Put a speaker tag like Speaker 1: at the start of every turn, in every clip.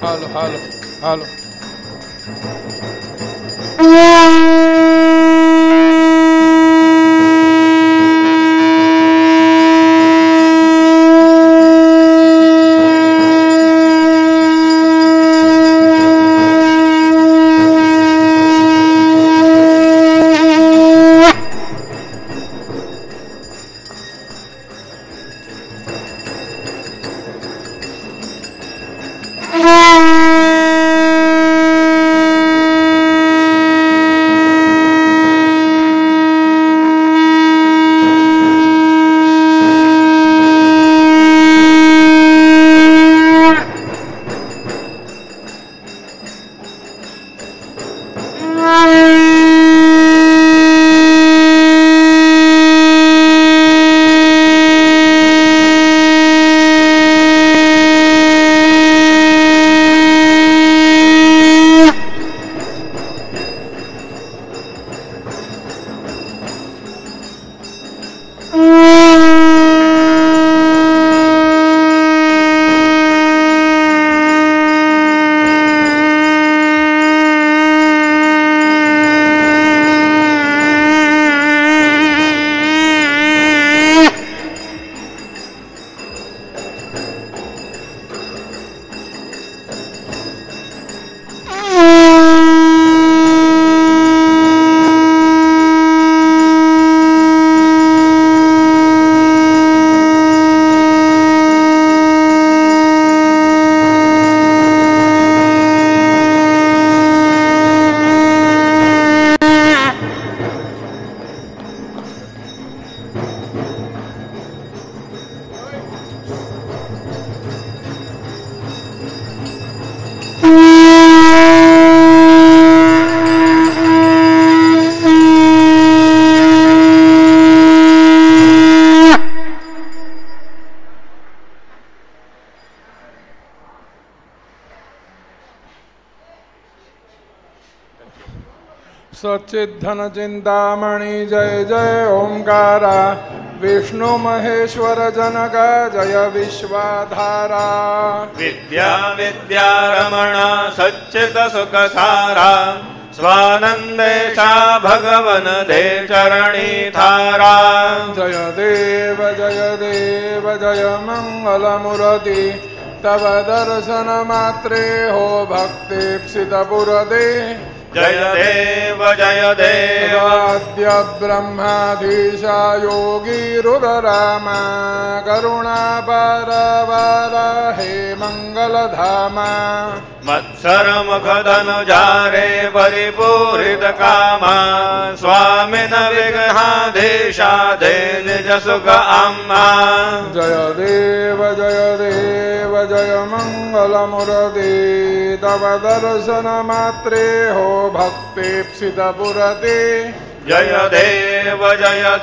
Speaker 1: Hello hello hello सच्चिद्धन Chintamani जय जय ओंकारा विष्णु महेश्वर जनक जय विश्वाधारा
Speaker 2: विद्या विद्यारमण सच्चित सुख सारा स्वानंदेशा भगवन दे चरणी थारा
Speaker 1: जय देव जय मंगल मूर्ति तव दर्शन मात्रे हो भक्तिप्सित पुरदे
Speaker 2: जय देव
Speaker 1: आद्य ब्रह्माधीशा योगी रुद्रमा करुणापार हे मंगलधामा
Speaker 2: मत्सर मुखधनुजारे परिपूरित कामा स्वामिन विघ्नाधीशा दे निज सुख आम्मा
Speaker 1: जय देव जय मंगल मूर्ति तव दर्शन मात्रे हो भक्तिप्सित पुरते
Speaker 2: जय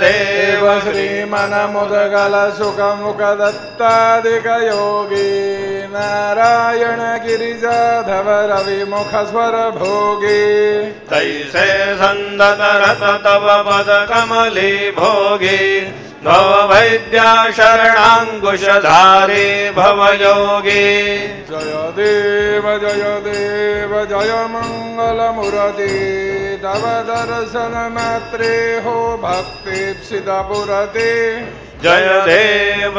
Speaker 2: देव
Speaker 1: श्रीमन मुदगल सुख मुख दत्तादिक योगी नारायण गिरिजाधव रवि मुख स्वर भोगी
Speaker 2: तैसे संदत रत तव पद कमली भोगी भव वैद्या शरणांकुशधारी भव योगी
Speaker 1: जय देव जय मंगल मूर्ति तव दर्शन मात्रे हो भक्तिप्सित पुरते
Speaker 2: जय देव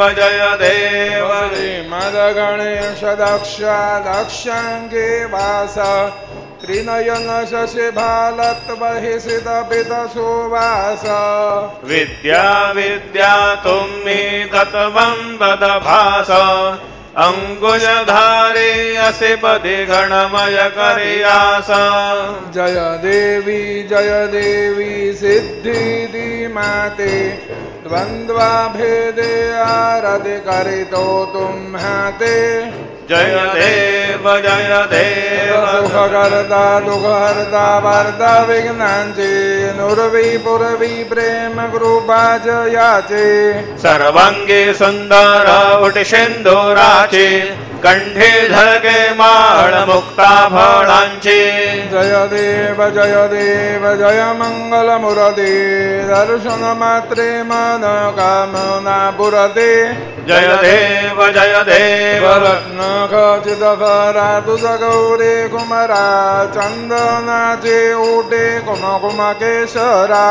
Speaker 1: श्रीमद गणेश दक्षांगे वास त्रिनयन शशि भालत बहिषित पित सुवास
Speaker 2: विद्या तुम्ही तत्वं वद भास अंकुशधारी असि पदि गणमय करियास
Speaker 1: जय देवी सिद्धि माते द्वंद्वा भेदे आरति करितो तुम्हाते
Speaker 2: जय देव
Speaker 1: सुखकर्ता दुःखहर्ता वार्ता विघ्नांचे नुरवी पुरवी प्रेम कृपा जयाचे
Speaker 2: सर्वांगी सुंदर उट सिंदुराचे कंठे धरके माळ मुक्ता फळांची
Speaker 1: जय देव जय मंगल मुरदे दर्शन मात्रे मन कामना पुरते
Speaker 2: जय देव
Speaker 1: रत्न खचित भरा तुझ गौरे कुमरा चंदनाचे ओटे कुम कुम केशरा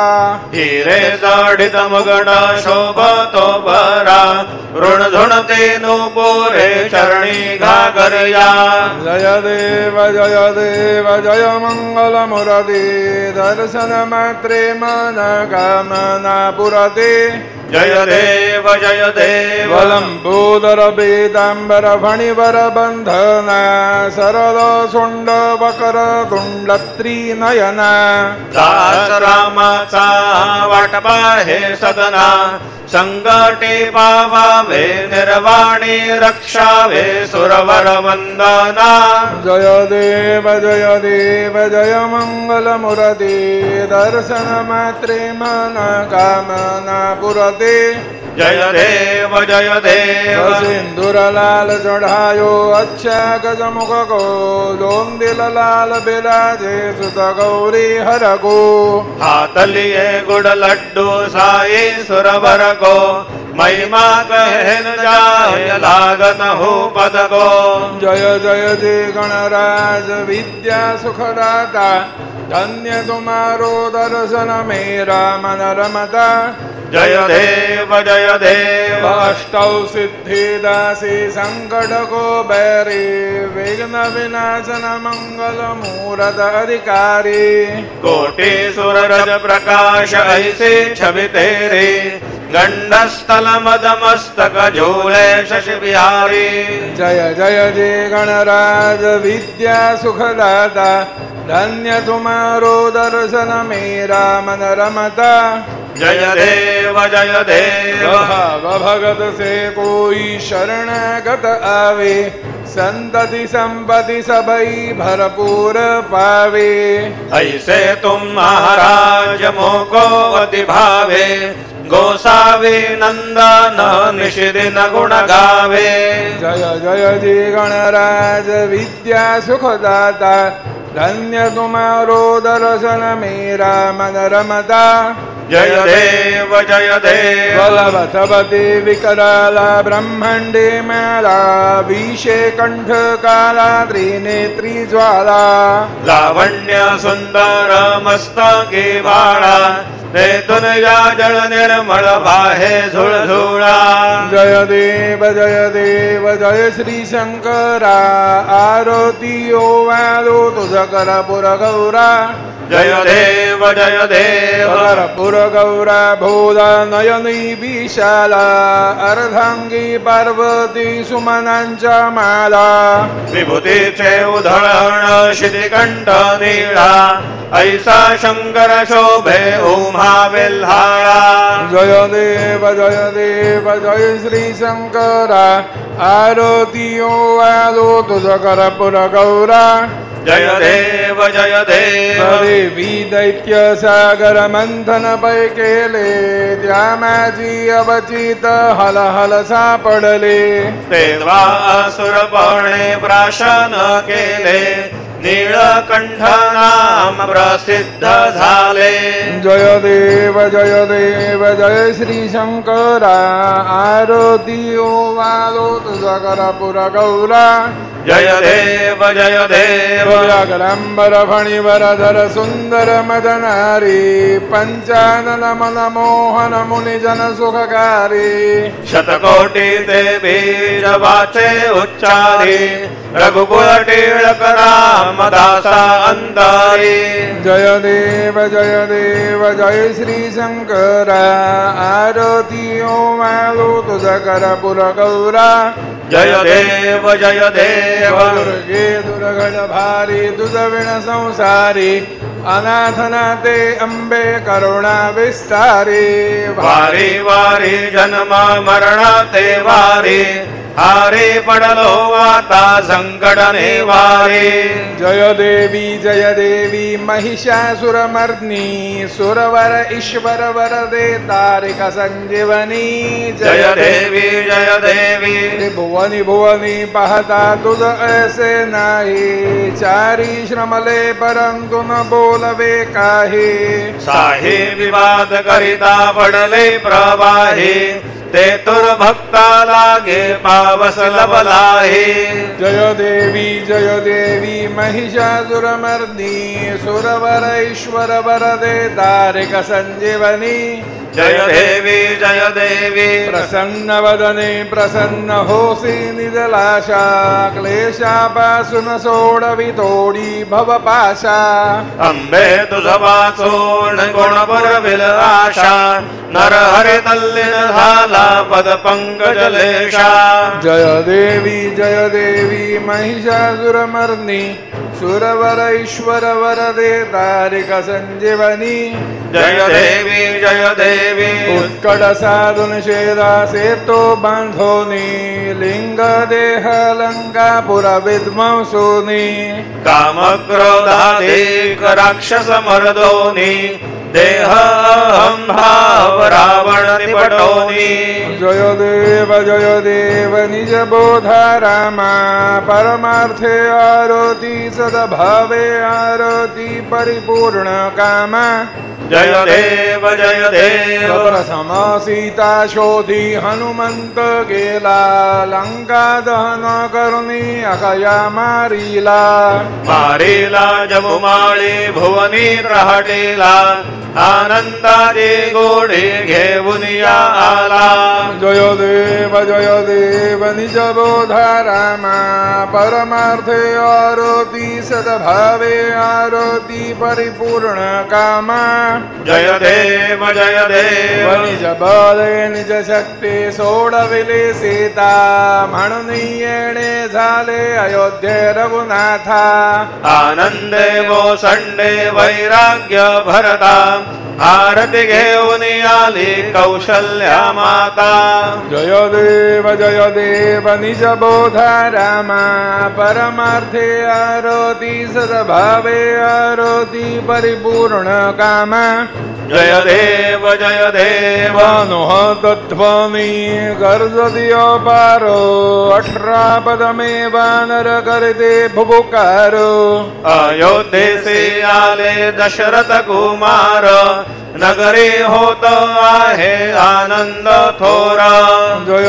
Speaker 2: हिरे जडित मुगट शोभतो बरा ऋण धुणते नुपुरे चरणी घागरया
Speaker 1: जय देव जय मंगल मुरदे दर्शन मात्रे मन कामना पुरते
Speaker 2: जय देव
Speaker 1: लंबोदर पीतांबर फणिवर बंधना सरल सुंड वकर तुंड त्रिनयना
Speaker 2: दास रामाचा वाटपा हे सदना संकटे पावावे निर्वाणी रक्षावे सुरवर वंदना
Speaker 1: जय देव जय मंगल मुरदे दर्शन मात्रे मन कामना पुरते
Speaker 2: जय देव
Speaker 1: सिंदूर लाल चढ़ायो अच्छा गजमुख को लोंदिल लाल बिराजे सुत गौरी हर को
Speaker 2: हाथ लिए गुड़ लड्डू साई सुरवर को महिमा कहन जाय लागत हो पद को
Speaker 1: जय गणराज विद्या सुखदाता धन्य तुम्हारो दर्शन मेरा मन रमता
Speaker 2: जय देव
Speaker 1: अष्टौ सिद्धि दासी संकट को बैरी विघ्न विनाशन मंगल मूरत अधिकारी
Speaker 2: कोटि सुर रज प्रकाश ऐसे छवि तेरे गंडस्थल मद मस्तक झूले शशि बिहारी
Speaker 1: जय गणराज विद्या सुखदाता धन्य तुम्हारो दर्शन मेरा मन रमता
Speaker 2: जय देव
Speaker 1: भगत से कोई शरणागत आवे संतति संपत्ति सबई भरपूर पावे
Speaker 2: ऐसे तुम महाराज मोको अति भावे गोसावे नंदन निशिदिन गुण गावे
Speaker 1: जय गणराज विद्या सुखदाता धन्य तुम्हारो दर्शन मेरा मन रमता
Speaker 2: जय देव
Speaker 1: बलवतवती विकराला ब्रह्मंडे माला विषे कंठ काला त्रिनेत्री ज्वाला
Speaker 2: लावण्य सुंदर मस्तके बाळा तेथून या जळ निर्मळ वाहे झुळझुळा
Speaker 1: जय देव जय श्री शंकरा आरती ओवालो तुझ करपुर गौरा
Speaker 2: जय देव
Speaker 1: करपुर गौरा भोला नयनी विशाला अर्धांगी पार्वती सुमनांच्या माला
Speaker 2: विभूतीचे उधळण शितिकंठ नीळा ऐसा शंकर शोभे उमा वेल्हाळा
Speaker 1: जय देव जय श्री शंकरा आरती ओवालो तुझ करपुर गौरा
Speaker 2: जय देव
Speaker 1: देवी दैत्य सागर मंथन पै केले त्या माझी अवचित हल हल सापडले
Speaker 2: तेव्हा असुरपणे प्राशन केले नीळकंठ नाम प्रसिद्ध झाले
Speaker 1: जय देव जय श्री शंकरा आरती ओवालो तुझ करपुर गौरा
Speaker 2: जय देव
Speaker 1: जगदंबर फणिवर धर सुंदर मदनारी पंचानन मन मोहन मुनि जन सुखकारी
Speaker 2: शतकोटी ते बीज वाचे उच्चारी रघुकुल टिळक रामदासा अंधारी
Speaker 1: जय देव जय श्री शंकरा आरती ओवालो तुझ करपुर गौरा
Speaker 2: जय देव
Speaker 1: दुर्गे दुर्गण भारी तुझ विण संसारी अनाथनाते अंबे करुणा विस्तारी
Speaker 2: वारी वारी जन्म मरणाते वारी हारे पडलो आता संकट निवारे
Speaker 1: जय देवी महिषासुरमर्दिनी सुरवर ईश्वर वरदे तारिक संजीवनी
Speaker 2: जय देवी
Speaker 1: भुवनी भुवनी पाहता तुझ ऐसे नाही चारी श्रमले परंतु न बोलवे काही
Speaker 2: साहे विवाद करिता पडले प्रवाहे ते तुर भक्ता लागे पावस लबलाहे
Speaker 1: जय देवी महिषासुरमर्दिनी सुरवर ईश्वर वरदे तारिक संजीवनी
Speaker 2: जय देवी
Speaker 1: प्रसन्न वदने प्रसन्न होसी निजलाशा क्लेशापासून सोडवी तोडी भवपाशा
Speaker 2: अंबे तुझ वाचून गुण पुरविल आशा नर हरि तल्लीन झाला पद पंकजलेशा
Speaker 1: जय देवी महिषासुरमर्दिनी सुरवर ईश्वर वरदे तारिक संजीवनी
Speaker 2: जय देवी
Speaker 1: उत्कट साधुन शेदा सेतो बांधोनी लिंग देह लंकापुर विध्वंसोनी
Speaker 2: काम क्रोधाधिक राक्षस मर्दोनी देह भाव रावण निपटोनी
Speaker 1: जय देव निज बोधा रामा परमार्थे आरती सद्भावे आरती परिपूर्ण कामा
Speaker 2: जय देव
Speaker 1: प्रथम सीता शोधी हनुमंत गेला लंका दहन करुणी अकया मारिला
Speaker 2: जमुमाळी भुवनी रहाटेला आनंदाचे गोडे घेऊन या आला
Speaker 1: जय देव निज बोधा रामा परमार्थे आरती सद्भावे आरती परिपूर्ण कामा
Speaker 2: जय देव
Speaker 1: निज बले निज शक्ती सोडविले सीता म्हणून येणे झाले अयोध्ये रघुनाथा
Speaker 2: आनंदे मोसंडे वैराग्य भरता आरती घेऊन आली कौशल्या माता
Speaker 1: जय देव निज बोधा रामा परमार्थे आरती सद्भावे आरती परिपूर्ण कामा
Speaker 2: जय देव
Speaker 1: अनुहतत्वमी गर्जदियो पारो 18 पदमे वानर करते भुभुकारो
Speaker 2: अयोध्येसे आले दशरथ कुमार नगरी होत आहे आनंद थोरा
Speaker 1: जय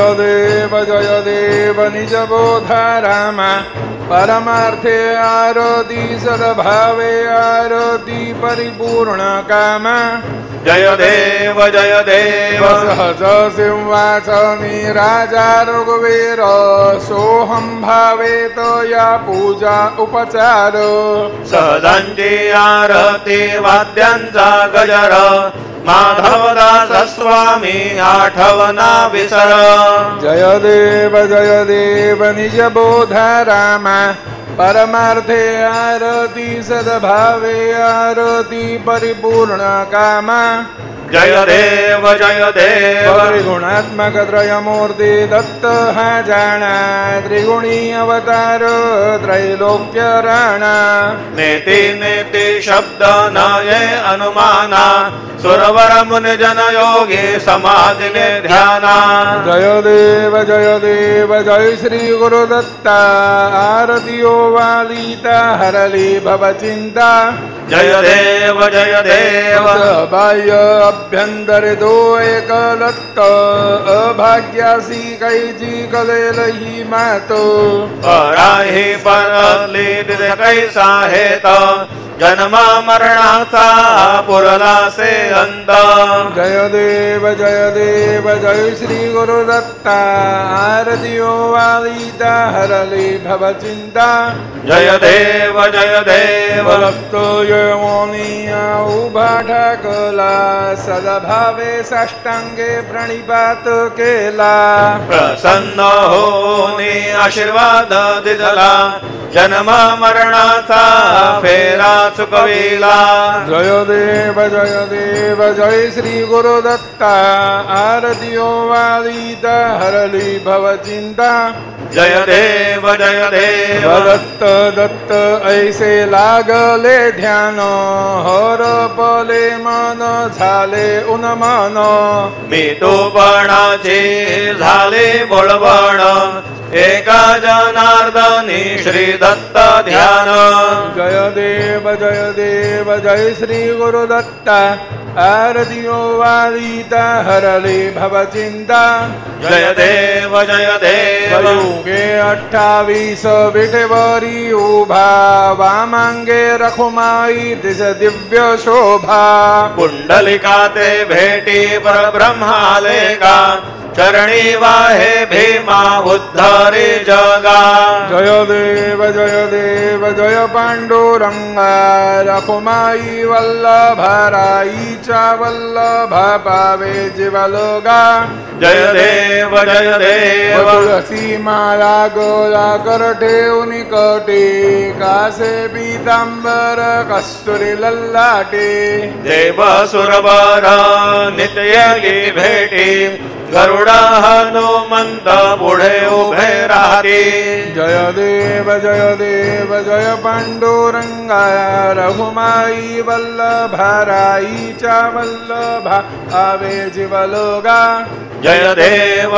Speaker 1: देव निज बोधा रामा परमार्थे आरती सद्भावे आरती परिपूर्ण कामा
Speaker 2: जय देव
Speaker 1: सहज सिंहासनी राजा रघुवीर सोहम भावे तो या पूजा उपचार
Speaker 2: सहजांची आरती वाद्यांचा गजर माधवदास स्वामी आठवना विसर
Speaker 1: जय देव निज बोधा रामा परमार्थे आरती सद्भावे आरती परिपूर्ण कामा
Speaker 2: जय देव
Speaker 1: त्रिगुणात्मक त्रयमूर्ति दत्त हा जाना त्रिगुणी अवतार त्रैलोक्य राणा
Speaker 2: नेति शब्द नये अनुमाना सुरवर मुनि जन योगी समाधि में ध्याना
Speaker 1: जय देव जय श्री गुरुदत्ता आरतियो वालीता हरली भव चिंता
Speaker 2: जय देव
Speaker 1: बाह्य अभ्यंतर दो एक लत्त अभाग्यासी कैची कलेल ही मातो
Speaker 2: पराही परली कैसा हेत जन्मा मरणाचा पुरला से अंत
Speaker 1: जय देव जय श्री गुरुदत्ता आरतियो वालीता हरली भव चिंता
Speaker 2: जय देव
Speaker 1: भक्तो यमोनिया उभा ठाकला सद्भावे साष्टांगे प्रणिपात केला
Speaker 2: प्रसन्न होने आशीर्वाद दिला जन्म मरणाचा फेरा चुकविला.
Speaker 1: जय देव जय श्री गुरुदत्ता. आरती वादित हरली भवचिंता.
Speaker 2: जय देव
Speaker 1: दत्त दत्त ऐसे लागले ध्यान. हर पले मन झाले उन्मन.
Speaker 2: मितूपणाचे झाले बोलबण. एका जनार्दनी श्री दत्त ध्यान.
Speaker 1: जय देव जय श्री गुरुदत्ता. आरती वादिता हरली भवचिंता.
Speaker 2: जय देव
Speaker 1: युगे 28 विठेवरी उभा. वामांगे रखुमाई दिस दिव्य शोभा.
Speaker 2: कुंडलिका ते भेटी परब्रह्माले का. चरणी वाहे भीमा उद्धरे जगा.
Speaker 1: जय देव जय पांडुरंगा. रखुमाई वल्लभाराईचा वल्लभ पावे जीवलोगा.
Speaker 2: जय देव
Speaker 1: तुळसी माला गोला कर ठेवून कटे. कासे पीतांबर कस्तुरी लल्लाटे.
Speaker 2: देव सुरवर नित्य भेटी. गरुडा हनुमंत पुढे उभे राहते.
Speaker 1: जय देव जय पांडुरंगा. रघुमाई वल्लभाराईचा वल्लभा आवे जीवलोगा.
Speaker 2: जय देव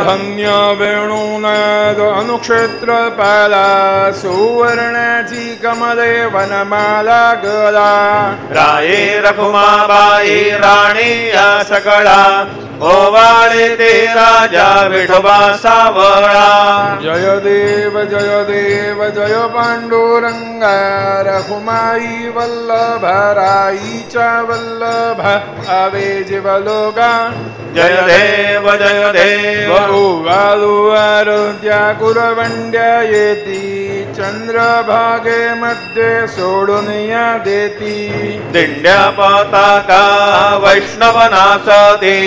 Speaker 1: धन्य वेणुनाद अनुक्षेत्र पाला. सुवर्णाची कमले वनमाला गला.
Speaker 2: राई रखुमाबाई राणी या सकळा. ओवाळे ते राजा विठोबा सावळा.
Speaker 1: जय देव जय पांडुरंगा. रखुमाई वल्लभाराईचा वल्लभा आवे जीवलोगा.
Speaker 2: जय देव
Speaker 1: आरुद्या कुरवंड्या येती. चंद्रभागे मध्ये सोडून या देती.
Speaker 2: दिंड्या पताका वैष्णवनाच दे.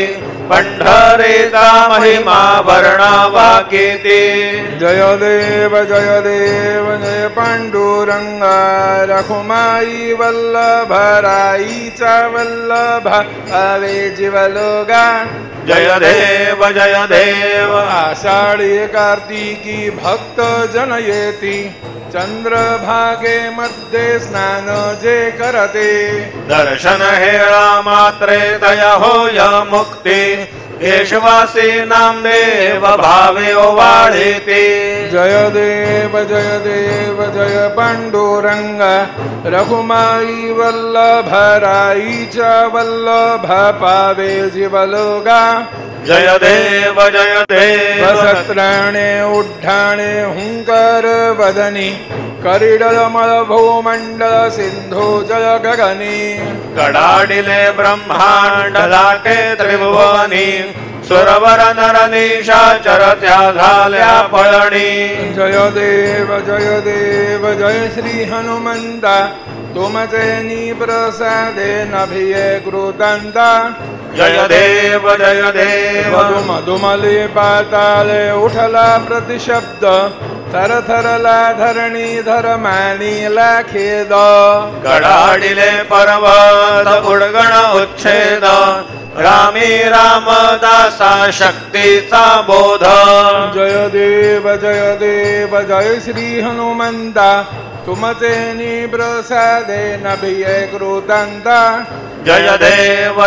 Speaker 2: पंढरीचा महिमा वर्णावा कीती.
Speaker 1: जय देव जय पांडुरंगा. रखुमाई वल्लभाराईचा वल्लभा आवे जीवलोगा.
Speaker 2: जय देव
Speaker 1: आषाढी कार्तिकी भक्त जन येती. चंद्रभागे मध्ये स्नान जे करते.
Speaker 2: दर्शन हेळा मात्रे तया होय मुक्ती. देशवासी नामदेव भावे ओवाळीते.
Speaker 1: जय देव जय पांडुरंगा. रघुमाई वल्लभाराईचा वल्लभा पावे जीवलोगा.
Speaker 2: जय देव
Speaker 1: वसत्राणे उड्डाणे हुंकार वदनी. करिडल मलभूमंडल सिंधू जल गगनी.
Speaker 2: कडाडिले ब्रह्मांड लाटे त्रिभुवनी. सुरवर नरनिशाचर त्या झाल्या पळणी.
Speaker 1: जय देव जय श्री हनुमंता. तुमचे प्रसादे नभिये कृतांता.
Speaker 2: जय देव
Speaker 1: मधुमली पाताले उठला प्रतिशब्द. थरथरला धरणी धर्मानीला खेद.
Speaker 2: कडाडिले पर्वत उडगण उच्छेद. रामी रामदासा शक्तीचा बोध.
Speaker 1: जय देव जय श्री हनुमंता. तुमचे प्रसादे नभिये कृतांता.
Speaker 2: जय देव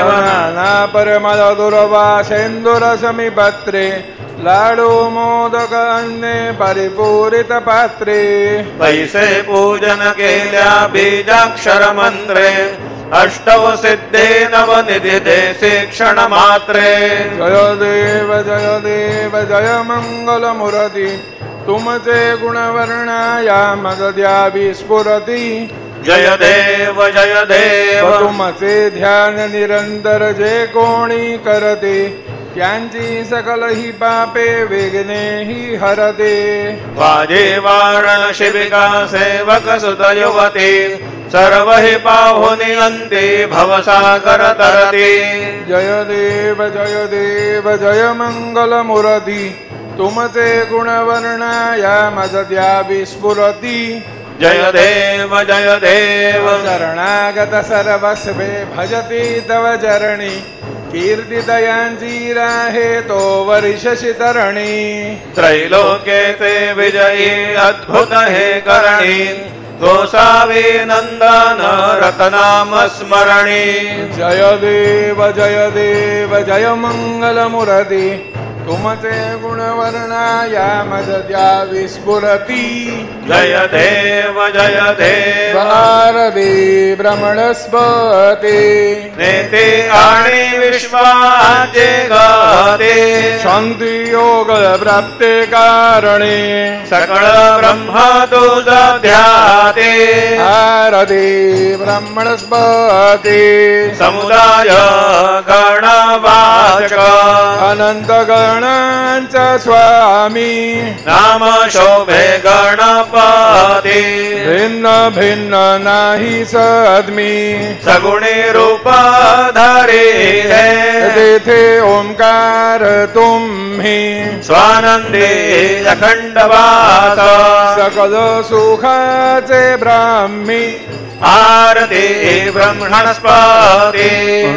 Speaker 1: नाना परमल दुर्वा सेंदुर समीपत्रे. लाडू मोदक अन्ने परिपूरित पात्रे.
Speaker 2: पैसे पूजन केल्या बीजाक्षर मंत्रे. अष्टव सिद्धे नवनिधी देसे क्षण मात्रे.
Speaker 1: जय देव जय मंगल मूर्ती. तुमचे गुणवर्णाया मदद्या विस्फुरती.
Speaker 2: जय देव
Speaker 1: तुमचे ध्यान निरंतर जे कोणी करते. त्यांची सकल ही पापे वेगने ही हरते.
Speaker 2: वाजे वारण शिबिका सेवक सुत युवती. सर्व हि पाहुनी अंती भवसागर तरती.
Speaker 1: जय देव जय मंगल मूर्ती. तुमचे गुणवर्णाया मदद्या विस्फुरती.
Speaker 2: जय देव
Speaker 1: शरणागत सर्वस्वे भजती तव चरणी कीर्तिदयांची राहे तो वर्षसि तरणी
Speaker 2: त्रैलोक्ये ते विजयी अद्भुत हे करणी गोसावी नंदन रतनाम स्मरणी
Speaker 1: जय देव जय मंगल मुरती तुमचे गुणवर्णाया मदद्या विस्फुरती
Speaker 2: जय देव
Speaker 1: भारती भ्रमणस्पती
Speaker 2: नेते आणि विश्वाचे गाते
Speaker 1: शांती योग प्राप्ते कारणे
Speaker 2: सकळ ब्रह्म तुझ ध्याते
Speaker 1: भारती ब्रह्मणस्पती
Speaker 2: समुदाय गणवाचक
Speaker 1: अनंत गणांचा स्वामी
Speaker 2: नाम शोभे गणपती
Speaker 1: भिन्न भिन्न नाही सद्मी
Speaker 2: सगुणी रूप धारी है
Speaker 1: तेथे ओंकार तुम्ही
Speaker 2: स्वानंदी अखंड वास
Speaker 1: सकल सुखाचे ब्राह्मी
Speaker 2: आरती ब्रह्मणस्पती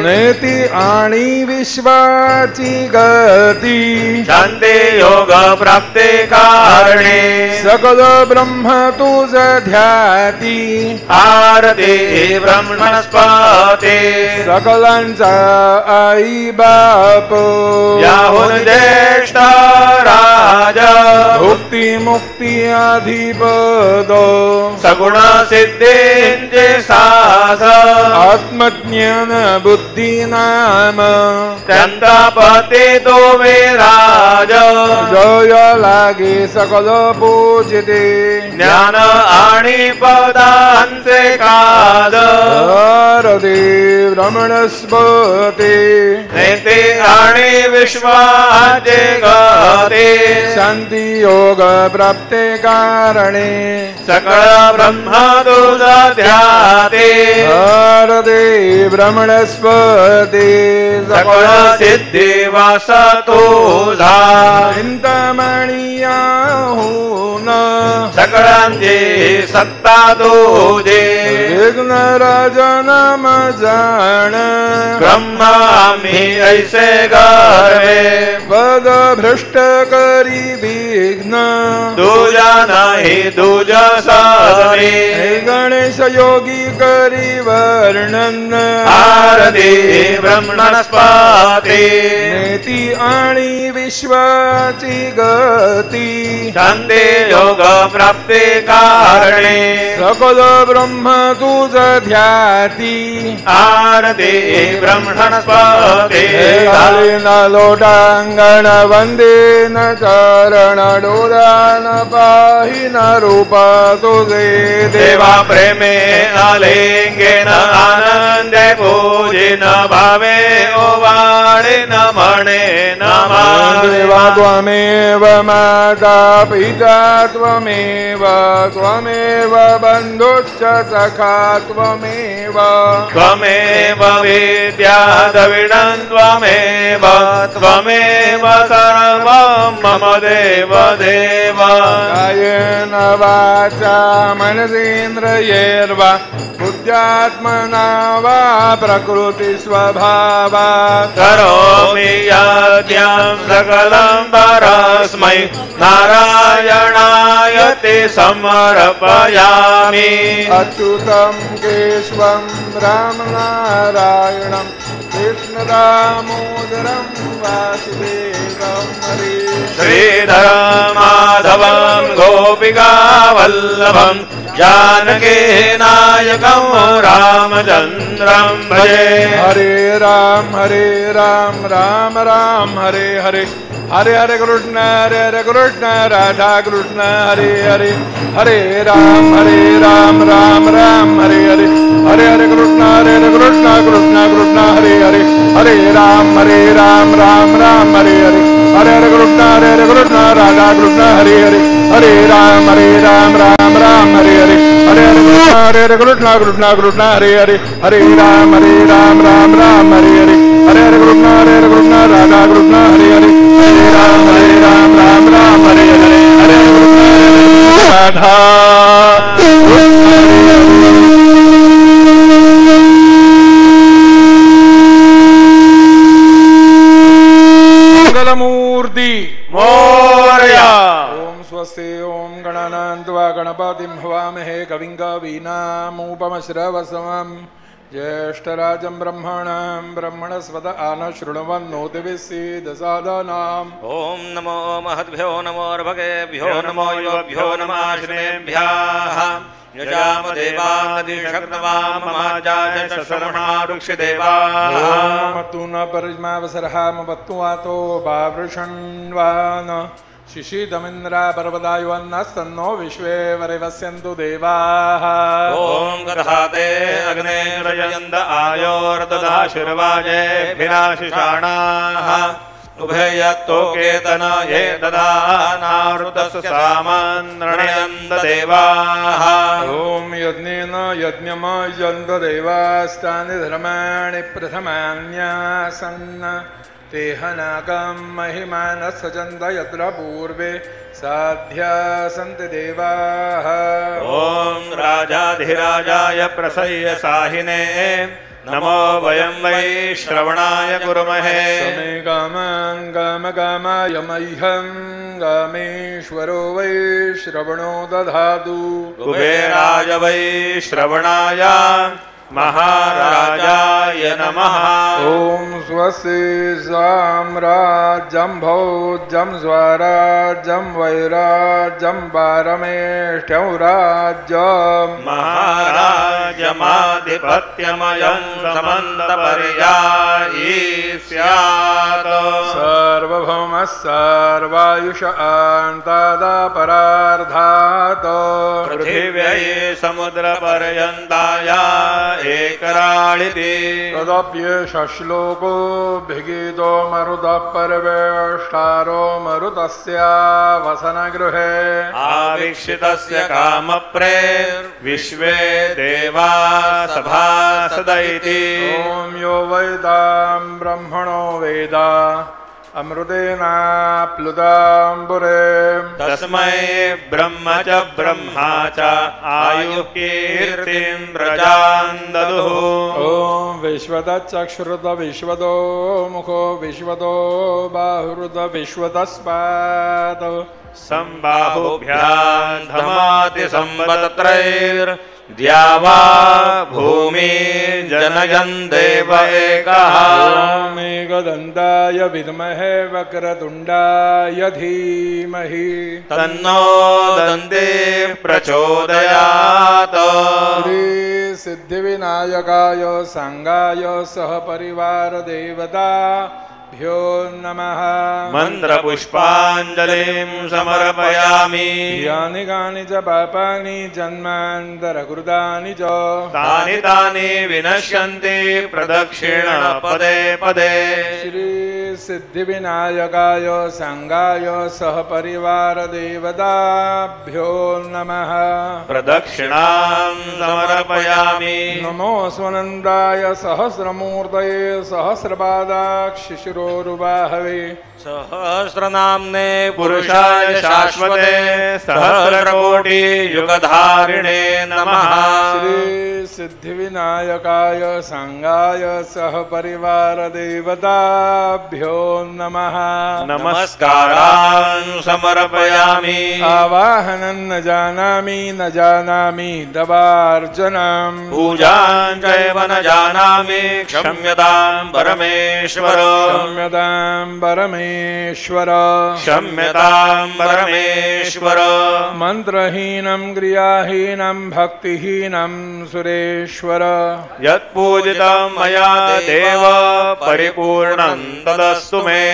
Speaker 1: नेती आणि विश्वाची गती
Speaker 2: शांती योग प्राप्ती कारणे
Speaker 1: सकल ब्रह्म तुझ ध्याती
Speaker 2: आरती ब्रह्मणस्पती
Speaker 1: सकलांचा आई बाप
Speaker 2: याहुन ज्येष्ठ राज
Speaker 1: भुक्ती मुक्ती अधिपद
Speaker 2: सगुण सिद्धींचे सास
Speaker 1: आत्मज्ञान बुद्धी नाम
Speaker 2: चंद्रपती तो विराज
Speaker 1: जय लागे सकल पूजिते
Speaker 2: ज्ञान आणि पदांचे काज
Speaker 1: भारती ब्रह्मणस्पती
Speaker 2: नेते आणि विश्वाचे गते
Speaker 1: शांती योग प्राप्ते कारणे
Speaker 2: सकळ ब्रह्म तुझ ध्याते
Speaker 1: भारती ब्रह्मणस्पती
Speaker 2: सकळ सिद्धी वास तुझा
Speaker 1: चिंतामणीयाहून
Speaker 2: सकळांची सत्ता तुझे
Speaker 1: विघ्नराज नाम जाण
Speaker 2: ब्रह्म आम्ही ऐसे गर्वे
Speaker 1: पद भ्रष्ट करी विघ्न
Speaker 2: तुझा नाही तुझ साधने
Speaker 1: गणेश योगी करी वर्णन
Speaker 2: आरती ब्रह्मणस्पती
Speaker 1: नेती आणि विश्वाची गती
Speaker 2: शांती योग प्राप्ती कारणे
Speaker 1: सकल ब्रह्म तुझ ध्याती
Speaker 2: आरती ब्रह्मणस्पती
Speaker 1: घालीन लोटांगण वंदेन चरण डोरान पाहिन रूप तुझे
Speaker 2: देवा प्रेमे आलिंगेन आनंदे पूजिन भावे ओवाळेन म्हणे नमः
Speaker 1: देवा त्वमेव माता पिता त्वमेव त्वमेव बन्धुश्च सखा त्वमेव
Speaker 2: त्वमेव विद्या द्रविणं त्वमेव त्वमेव सर्वं मम देव देव
Speaker 1: कायेन वाचा मनसेन्द्रियैर्वा बुद्ध्यात्मना वा प्रकृति स्वभावात्
Speaker 2: करोमि यज्ञं सकलं परस्मै नारायणाय ते समर्पयामि
Speaker 1: अच्युतं केशवं रामनारायणं कृष्णदामोदरं वासुदेवं हरे
Speaker 2: श्रीधरं माधवं गोपिकावल्लभं जानकी नायकं रामचन्द्रं भजे
Speaker 1: हरे राम राम राम हरे हरे हरे हरे कृष्ण राधा कृष्ण हरे हरे हरे राम राम हरे हरे हरे हरे कृष्ण कृष्ण कृष्ण हरे हरे हरे राम राम हरे हरे हरे हरे कृष्ण राधा कृष्ण हरे हरे हरे राम राम हरे हरे हरे हरे कृष्ण कृष्ण कृष्ण हरे हरे हरे राम राम हरे हरे हरे हरे कृष्ण राधा कृष्ण हरे हरे हरे राम राम हरे हरे हरे हरे कृष्ण राधा कवीनामुपमश्रवसमम् ज्येष्ठराजं ब्रह्मणस्पत आन शृण्वन्नोतिभिः सीदसादनाम्।
Speaker 2: ॐ नमो महद्भ्यो नमो र्भगेभ्यो नमो योभ्यो नमः श्रेभ्यः यजामदेवादिशक्तवाममाजाय शशर्मणारुक्षदेवाः।
Speaker 1: मत्तु न परिज्मावसरहामवत्तु वातो वावृषण्वान शिशिदमिन्द्रा पर्वदायुवन्नस्तन्नो विश्वे वरिवस्यन्तु देवाः।
Speaker 2: ॐ गधाते अग्ने रजयन्त आयोर्दधाशिर्वाजेभिराशिषाणाः उभयत्तोकेतन ये ददानावृतस्य सामान्रणयन्त देवाः।
Speaker 1: ॐ यज्ञेन यज्ञमयन्त देवास्तानि धर्माणि प्रथमान्यासन् तेहनाकं महिमानः सजन्त यत्र पूर्वे साध्या सन्ति देवाः।
Speaker 2: ॐ राजाधिराजाय प्रसह्य साहिने नमो वयं वै श्रवणाय कुर्महे।
Speaker 1: समे कामं कामकामाय मह्यं कामेश्वरो वै श्रवणो दधातु।
Speaker 2: कुबेराय वै श्रवणाय महाराजाय नमः।
Speaker 1: ॐ स्वस्ति साम्राज्यं भोज्यं स्वराज्यं वैराज्यं पारमेष्ठ्यं राज्यं
Speaker 2: महाराजमाधिपत्यमयं समन्तपर्यायी स्यात्।
Speaker 1: सार्वभौमः सर्वायुष आन्तादापरार्धात्
Speaker 2: पृथिव्यै समुद्रपर्यन्ताय एकराळिति।
Speaker 1: तदप्येष श्लोको भिगीतो मरुतः परवेष्टारो मरुतस्य वसनगृहे
Speaker 2: आवीक्षितस्य कामप्रेर्विश्वे देवा सभासद इति।
Speaker 1: ॐ यो वेदां ब्रह्मणो वेद अमृतेनाप्लुताम्बुरे
Speaker 2: तस्मै ब्रह्म च ब्रह्मा च आयुः कीर्तिं प्रजान् ददुः।
Speaker 1: ॐ विश्वतश्चक्षुरुत विश्वतो मुखो विश्वतो बाहुरुत विश्वतस्पात्
Speaker 2: सम्बाहुभ्यां धमाति संवत्सरैर्द्या वा भूमि जनयन् देव एकः।
Speaker 1: ॐ एकदन्ताय विद्महे वक्रतुण्डाय धीमहि
Speaker 2: तन्नो दन्ते प्रचोदयात्।
Speaker 1: श्रीसिद्धिविनायकाय सांगाय सहपरिवार देवताभ्यो नमः।
Speaker 2: मन्त्रपुष्पाञ्जलिं समर्पयामि।
Speaker 1: यानि कानि च पापानि जन्मान्तरकृतानि च
Speaker 2: तानि तानि विनश्यन्ति प्रदक्षिण पदे पदे।
Speaker 1: श्रीसिद्धिविनायकाय सांगाय सहपरिवार देवताभ्यो नमः।
Speaker 2: प्रदक्षिणां समर्पयामि।
Speaker 1: नमो स्वनन्दाय सहस्रमूर्तये सहस्रपादाक्षिशिरोरुबाहवे
Speaker 2: सहस्रनाम्ने पुरुषाय शाश्वते सहस्रकोटियुगधारिणे नमः।
Speaker 1: श्रीसिद्धिविनायकाय सांगाय सहपरिवार देवताभ्यो नमः।
Speaker 2: नमस्कारान् समर्पयामि।
Speaker 1: आवाहनं न जानामि दवार्चनम्
Speaker 2: पूजां चैव न जानामि क्षम्यतां परमेश्वर। क्षम्यतां परमेश्वर।
Speaker 1: मन्त्रहीनं क्रियाहीनं भक्तिहीनं सुरेश्वर।
Speaker 2: यत्पूजितं मया देव परिपूर्णं तदस्तु मे।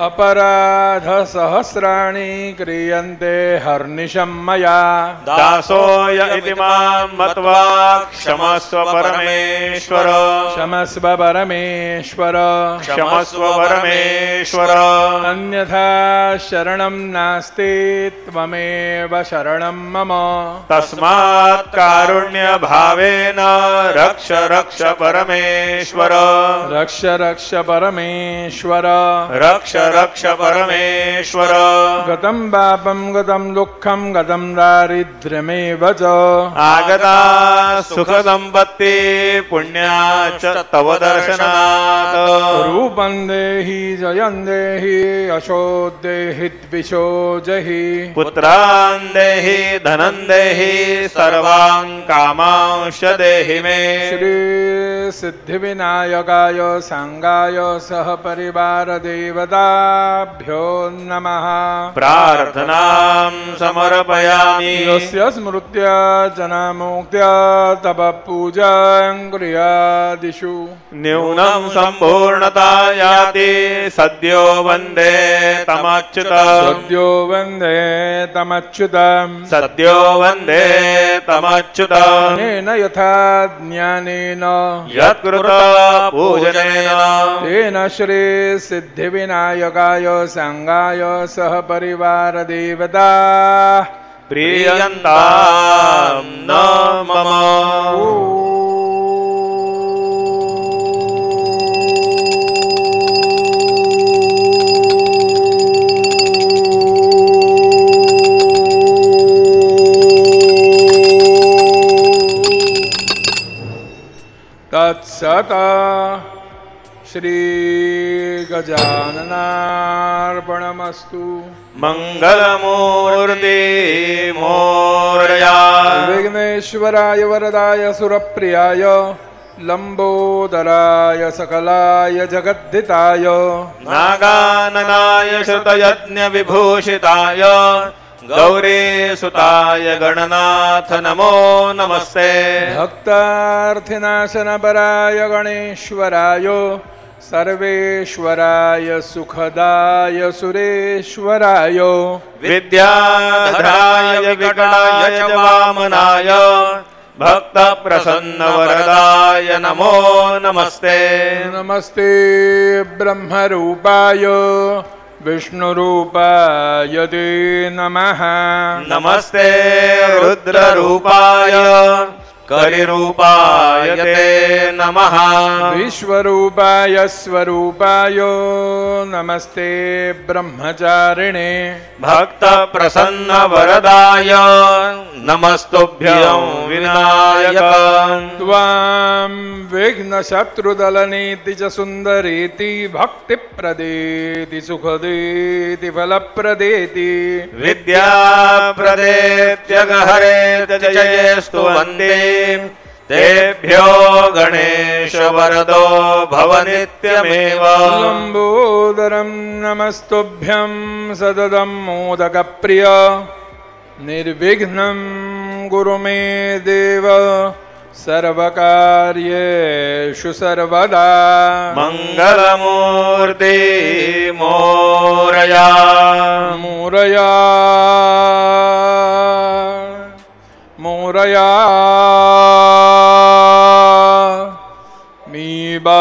Speaker 1: अपराधसहस्राणि क्रियन्ते हर्निशं मया
Speaker 2: दासोऽय इति मां मत्वा क्षमस्व परमेश्वर।
Speaker 1: क्षमस्व परमेश्वर।
Speaker 2: क्षमस्व परमेश्वर।
Speaker 1: अन्यथा शरणं नास्ति त्वमेव शरणं मम।
Speaker 2: तस्मात् कारुण्यभावेन तेन रक्ष रक्ष परमेश्वर
Speaker 1: रक्ष रक्ष परमेश्वर
Speaker 2: रक्ष रक्ष परमेश्वर
Speaker 1: गतं पापं गतं दुःखं गतं दारिद्र्यमेव च
Speaker 2: आगता सुखसंपत्ति पुण्या च तव दर्शनात्
Speaker 1: रूपं देहि जयं देहि यशो देहि द्विषो जहि
Speaker 2: पुत्रान् देहि धनं देहि सर्वान् कामांश देहि मे
Speaker 1: श्री सिद्धिविनायकाय सांगाय सह परिवार देवताभ्यो नमः
Speaker 2: प्रार्थनां समर्पयामि
Speaker 1: यस्य स्मृत्या जनामुक्त्या तव पूजां कुर्यादिषु
Speaker 2: न्यूनं सम्पूर्णता याति सद्यो वन्दे तमच्युतम्
Speaker 1: सद्यो वन्दे तमच्युतम्
Speaker 2: सद्यो वन्दे तमच्युतम्
Speaker 1: अनेन यथा ज्ञानेन
Speaker 2: यत्कृत पूजनेन
Speaker 1: तेन श्री सिद्धिविनायकाय सांगाय सह परिवार देवता
Speaker 2: प्रीयन्तां न मम
Speaker 1: तत्सत श्री गजाननार्पणमस्तु
Speaker 2: मंगलमूर्ति मोरया
Speaker 1: विघ्नेश्वराय वरदाय सुरप्रियाय लंबोदराय सकलाय जगद्धिताय
Speaker 2: नागाननाय श्रुतयज्ञ विभूषिताय गौरीसुताय गणनाथ नमो नमस्ते
Speaker 1: भक्तार्थिनाशनपराय गणेश्वराय सर्वेश्वराय सुखदाय सुरेश्वराय
Speaker 2: विद्याधराय विकटाय च वामनाय भक्त प्रसन्न वरदाय नमो नमस्ते
Speaker 1: नमस्ते ब्रह्मरूपाय विष्णुरूपाय ते नमः
Speaker 2: नमस्ते रुद्ररूपाय कलिरूपाय ते नमः
Speaker 1: विश्वरूपाय स्वरूपाय नमस्ते ब्रह्मचारिणे
Speaker 2: भक्त प्रसन्न वरदाय नमस्तुभ्यं विनायक
Speaker 1: त्वां विघ्नशत्रुदलनेति च सुन्दरेति भक्तिप्रदेति सुखदेति फलप्रदेति
Speaker 2: विद्याप्रदेत्यगहरेत जयेस्तु वन्दे तेभ्यो गणेश वरदो भव नित्यमेव
Speaker 1: लंबोदरं नमस्तुभ्यं सततं मोदकप्रिय निर्विघ्नं गुरु मे देव सर्वकार्येषु सर्वदा
Speaker 2: मंगलमूर्ति मोरया
Speaker 1: मोरया मोरया मी बालतन्हे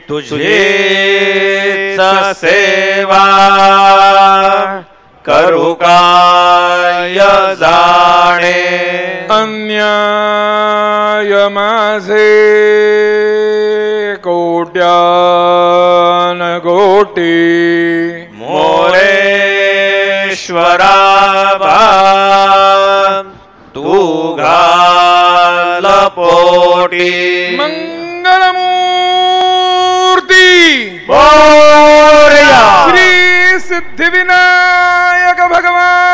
Speaker 2: तुझे सेवा करू काय जाणे
Speaker 1: अन्याय माझे कोट्यान कोटी
Speaker 2: मोरेश्वरा तू घाल पोटी
Speaker 1: मंगलमूर्ती
Speaker 2: मोरया
Speaker 1: श्री सिद्धिविनायक भगवान